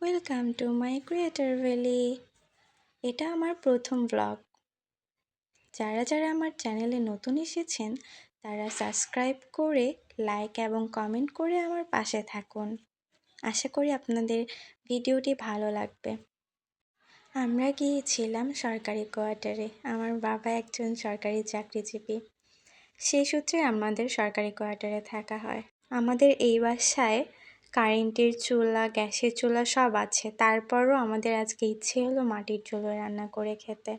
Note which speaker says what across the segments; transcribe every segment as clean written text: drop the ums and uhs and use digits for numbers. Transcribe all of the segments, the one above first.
Speaker 1: Welcome to my creator valley. এটা আমার প্রথম ব্লগ। যারা যারা আমার চ্যানেলে নতুন এসেছেন তারা সাবস্ক্রাইব করে লাইক এবং কমেন্ট করে আমার পাশে থাকুন। আশা করি আপনাদের ভিডিওটি ভালো লাগবে। আমরা গিয়েছিলাম সরকারি কোয়ার্টারে। আমার বাবা একজন সরকারি চাকরিজীবী, সেই সূত্রে আমাদের সরকারি কোয়ার্টারে থাকা হয়। আমাদের এই বাসায় কারেন্টের চুলা, গ্যাসের চুলা সব আছে, তারপরও আমাদের আজকে ইচ্ছে হলো মাটির চুলোয় রান্না করে খেতে।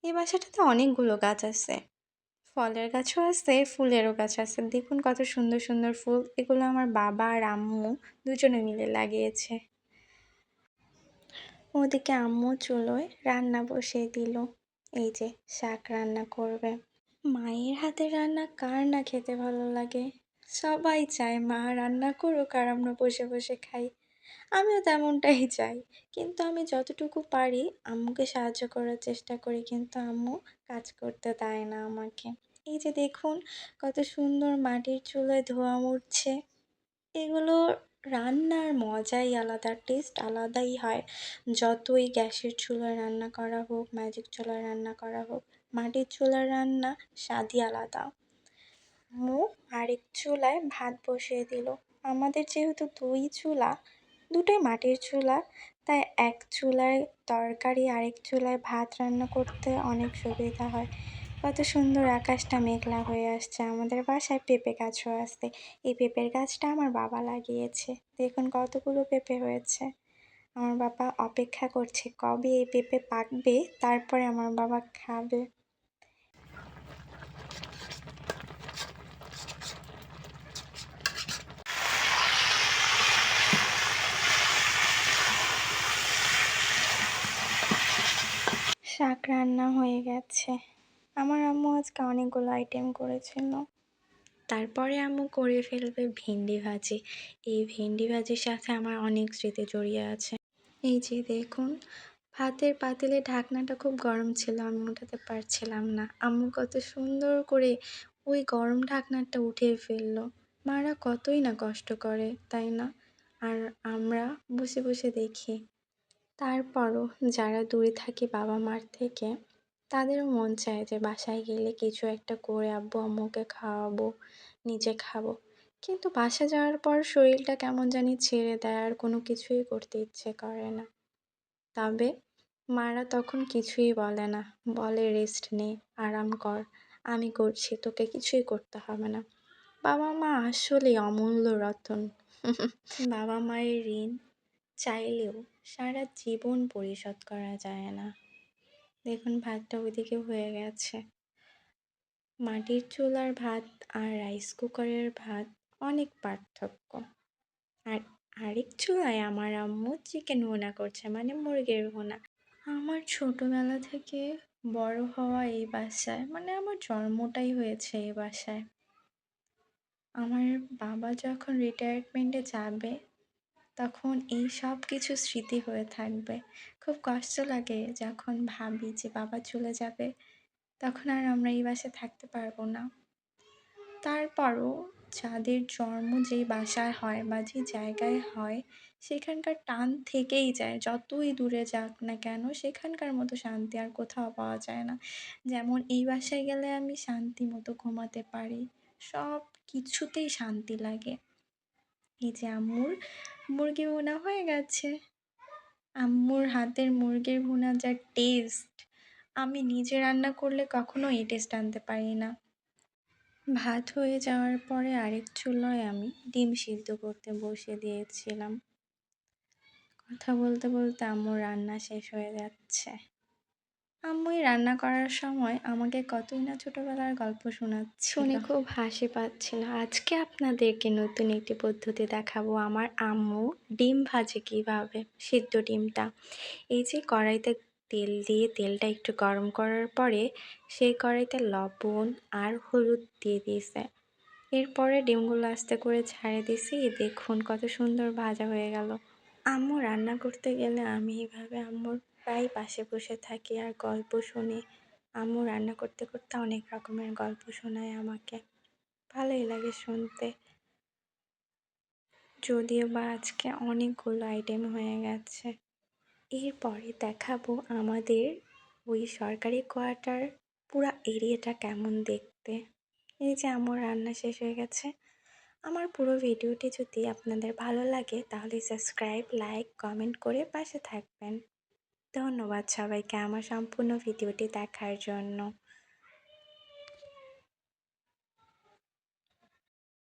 Speaker 1: এই বাসাটাতে অনেকগুলো গাছ আছে, ফলের গাছও আছে, ফুলেরও গাছ আছে। দেখুন কত সুন্দর সুন্দর ফুল। এগুলো আমার বাবা আর আম্মু দুজনে মিলে লাগিয়েছে। ওদিকে আম্মু চুলোয় রান্না বসিয়ে দিল। এই যে শাক রান্না করবে। মায়ের হাতের রান্না কার না খেতে ভালো লাগে? সবাই চায় মা রান্না করুক আর আমরা বসে বসে খাই। আমিও তেমনটাই চাই, কিন্তু আমি যতটুকু পারি আম্মুকে সাহায্য করার চেষ্টা করি, কিন্তু আম্মু কাজ করতে দেয় না আমাকে। এই যে দেখুন কত সুন্দর মাটির চুলায় ধোঁয়া উঠছে। এগুলো রান্নার মজাই আলাদা, টেস্ট আলাদাই হয়। যতই গ্যাসের চুলায় রান্না করা হোক, ম্যাজিক চুলায় রান্না করা হোক, মাটির চুলার রান্না স্বাদই আলাদা। আরেক চুলায় ভাত বসিয়ে দিল। আমাদের যেহেতু দুই চুলা, দুটোই মাটির চুলা, তাই এক চুলায় তরকারি আরেক চুলায় ভাত রান্না করতে অনেক সুবিধা হয়। কত সুন্দর আকাশটা মেঘলা হয়ে আসছে। আমাদের বাসায় পেঁপে গাছও আছে। এই পেঁপের গাছটা আমার বাবা লাগিয়েছে। দেখুন কতগুলো পেঁপে হয়েছে। আমার বাবা অপেক্ষা করছে কবে এই পেঁপে পাকবে, তারপরে আমার বাবা খাবে। শাক রান্না হয়ে গেছে। আমার আম্মু আজকে অনেকগুলো আইটেম করেছিল। তারপরে আম্মু করে ফেলবে ভেন্ডি ভাজি। এই ভেন্ডি ভাজির সাথে আমার অনেক স্মৃতি জড়িয়ে আছে। এই যে দেখুন, ভাতের পাতিলে ঢাকনাটা খুব গরম ছিল, আমি উঠাতে পারছিলাম না। আম্মু কত সুন্দর করে ওই গরম ঢাকনাটা উঠিয়ে ফেললো। মারা কতই না কষ্ট করে, তাই না? আর আমরা বসে বসে দেখি। তারপরও যারা দূরে থাকি বাবা মার থেকে, তাদেরও মন চায় যে বাসায় গেলে কিছু একটা করে আব্বু আম্মুকে খাওয়াবো, নিজে খাবো। কিন্তু বাসা যাওয়ার পর শরীরটা কেমন জানি ছেড়ে দেয়, আর কোনো কিছুই করতে ইচ্ছে করে না। তবে মারা তখন কিছুই বলে না, বলে রেস্ট নে, আরাম কর, আমি করছি, তোকে কিছুই করতে হবে না। বাবা মা আসলেই অমূল্য রতন। বাবা মায়ের ঋণ চাইলেও সারা জীবন পরিশোধ করা যায় না। দেখুন ভাতটা ওইদিকে হয়ে গেছে। মাটির চুলার ভাত আর রাইস কুকারের ভাত অনেক পার্থক্য। আর আরেক চুলায় আমার আম্মু চিকেন ভুনা করছে, মানে মুরগির ভুনা। আমার ছোটবেলা থেকে বড় হওয়া এই বাসায়, মানে আমার জন্মটাই হয়েছে এই বাসায়। আমার বাবা যখন রিটায়ারমেন্টে যাবে তখন এই সব কিছু স্মৃতি হয়ে থাকবে। খুব কষ্ট লাগে যখন ভাবি যে বাবা চলে যাবে, তখন আর আমরা এই বাসায় থাকতে পারবো না। তারপরও যাদের জন্ম যেই বাসায় হয় বা যে জায়গায় হয়, সেখানকার টান থেকেই যায়। যতই দূরে যাক না কেন, সেখানকার মতো শান্তি আর কোথাও পাওয়া যায় না। যেমন এই বাসায় গেলে আমি শান্তি মতো ঘুমাতে পারি, সব কিছুতেই শান্তি লাগে। এই যে আম্মুর মুরগি ভুনা হয়ে গেছে। আম্মুর হাতের মুরগির ভুনা যা টেস্ট, আমি নিজে রান্না করলে কখনো এই টেস্ট আনতে পারি না। ভাত হয়ে যাওয়ার পরে আরেক চুলায় আমি ডিম সিদ্ধ করতে বসিয়ে দিয়েছিলাম। কথা বলতে বলতে আম্মুর রান্না শেষ হয়ে যাচ্ছে। আম্মুই রান্না করার সময় আমাকে কতই না ছোটবেলার গল্প শোনাচ্ছিল, শুনে খুব হাসি পাচ্ছিল। আজকে আপনাদেরকে নতুন একটি পদ্ধতি দেখাবো। আমার আম্মু ডিম ভাজে কীভাবে, সিদ্ধ ডিমটা। এই যে কড়াইতে তেল দিয়ে তেলটা একটু গরম করার পরে সেই কড়াইতে লবণ আর হলুদ দিয়ে দিয়েছে। এরপরে ডিমগুলো আস্তে করে ছাড়ে দিছি। দেখুন কত সুন্দর ভাজা হয়ে গেল। আম্মু রান্না করতে গেলে আমি এইভাবে আম্মুর প্রায় পাশে বসে থাকি আর গল্প শুনি। আম্মু রান্না করতে করতে অনেক রকমের গল্প শোনায় আমাকে, ভালোই লাগে শুনতে। যদিও বা আজকে অনেকগুলো আইটেম হয়ে গেছে। এরপরে দেখাবো আমাদের ওই সরকারি কোয়ার্টার পুরা এরিয়াটা কেমন দেখতে। এই যে আমার রান্না শেষ হয়ে গেছে। আমার পুরো ভিডিওটি যদি আপনাদের ভালো লাগে তাহলে সাবস্ক্রাইব, লাইক, কমেন্ট করে পাশে থাকবেন। ধন্যবাদ সবাইকে আমার সম্পূর্ণ ভিডিওটি দেখার জন্য।